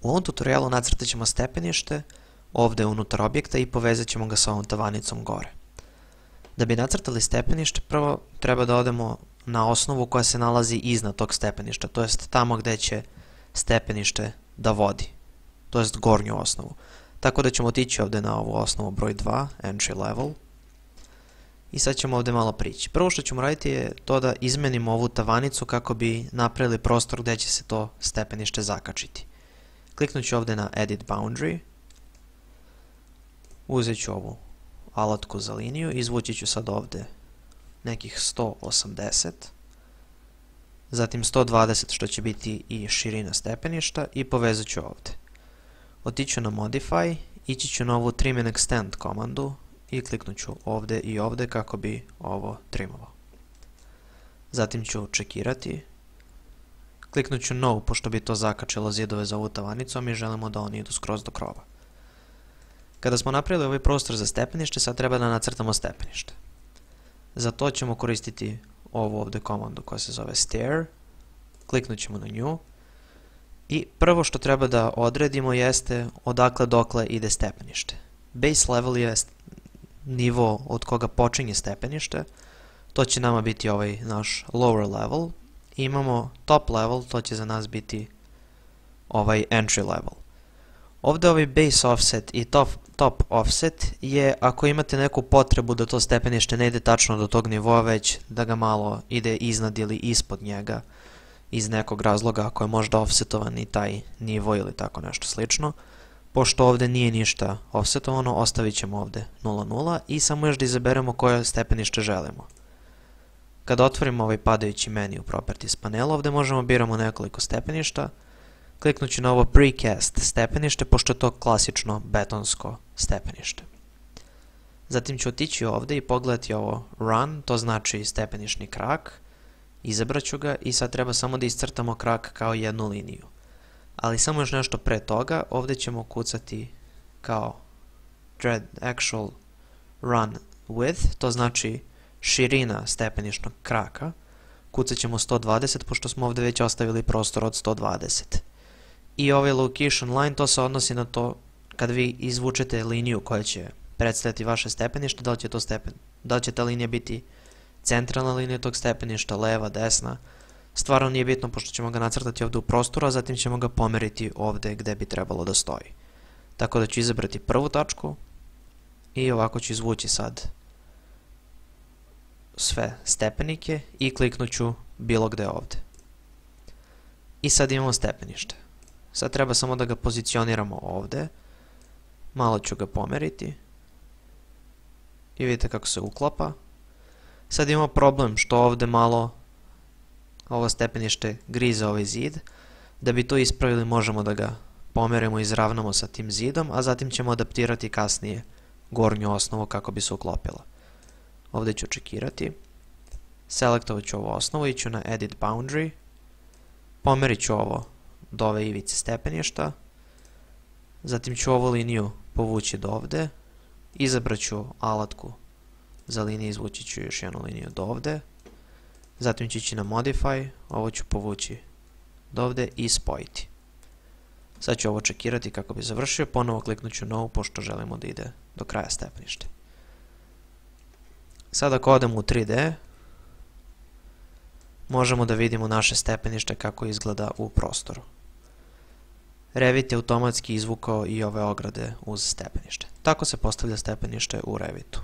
U ovom tutorialu nacrtat ćemo stepenište ovdje unutar objekta i povezat ćemo ga sa ovom tavanicom gore. Da bi nacrtali stepenište, prvo treba da odemo na osnovu koja se nalazi iznad tog stepeništa, to jest tamo gdje će stepenište da vodi, to jest gornju osnovu. Tako da ćemo otići ovdje na ovu osnovu broj 2, entry level, i sad ćemo ovdje malo prići. Prvo što ćemo raditi je to da izmenimo ovu tavanicu kako bi napravili prostor gdje će se to stepenište zakačiti. Kliknut ću ovdje na Edit Boundary, uzet ću ovu alatku za liniju, izvući ću sad ovdje nekih 180, zatim 120 što će biti i širina stepeništa i povezat ću ovdje. Otiću na Modify, ići ću na ovu Trim and Extend komandu i kliknut ću ovdje i ovdje kako bi ovo trimovao. Zatim ću čekirati, kliknut ću No pošto bi to zakačilo zidove za ovu tavanicu, a mi želimo da oni idu skroz do krova. Kada smo napravili ovaj prostor za stepenište, sad treba da nacrtamo stepenište. Za to ćemo koristiti ovu ovdje komandu koja se zove Stair, kliknut ćemo na nju i prvo što treba da odredimo jeste odakle dokle ide stepenište. Base level je nivo od koga počinje stepenište, to će nama biti ovaj naš lower level, i imamo top level, to će za nas biti ovaj entry level. Ovdje ovaj base offset i top offset je ako imate neku potrebu da to stepenište ne ide tačno do tog nivoa, već da ga malo ide iznad ili ispod njega iz nekog razloga, ako je možda offsetovan i taj nivo ili tako nešto slično. Pošto ovdje nije ništa offsetovano, ostavit ćemo ovdje 0,0 i samo još da izaberemo koje stepenište želimo. Kada otvorimo ovaj padajući menu u Properties panelu, ovdje možemo biramo nekoliko stepeništa. Kliknut ću na ovo Precast stepenište, pošto je to klasično betonsko stepenište. Zatim ću otići ovdje i pogledati ovo Run, to znači stepenišni krak. Izabrat ću ga i sad treba samo da iscrtamo krak kao jednu liniju. Ali samo još nešto pre toga, ovdje ćemo kucati kao Actual Run Width, to znači širina stepenišnog kraka. Kucat ćemo 120, pošto smo ovdje već ostavili prostor od 120. I ovaj location line, to se odnosi na to kad vi izvučete liniju koja će predstavljati vaše stepenište, da li će ta linija biti centralna linija tog stepeništa, leva, desna. Stvarno nije bitno pošto ćemo ga nacrtati ovdje u prostoru, a zatim ćemo ga pomeriti ovdje gdje bi trebalo da stoji. Tako da ću izabrati prvu tačku i ovako ću izvući sad sve stepenike i kliknut ću bilo gdje ovdje. I sad imamo stepenište. Sad treba samo da ga pozicioniramo ovdje. Malo ću ga pomeriti. I vidite kako se uklapa. Sad imamo problem što ovdje malo ovo stepenište grize ovaj zid. Da bi to ispravili možemo da ga pomerimo i izravnamo sa tim zidom, a zatim ćemo adaptirati kasnije gornju osnovu kako bi se uklopila. Ovdje ću čekirati. Selektovat ću ovu osnovu, iću na Edit Boundary. Pomerit ću ovo do ove ivice stepeništa. Zatim ću ovu liniju povući do ovdje. Izabrat ću alatku za liniju, izvući ću još jednu liniju do ovdje. Zatim ću ići na Modify, ovo ću povući do ovdje i spojiti. Sad ću ovo čekirati kako bi završio, ponovo kliknut ću No pošto želimo da ide do kraja stepenište. Sad ako odemo u 3D, možemo da vidimo naše stepenište kako izgleda u prostoru. Revit je automatski izvukao i ove ograde uz stepenište. Tako se postavlja stepenište u Revitu.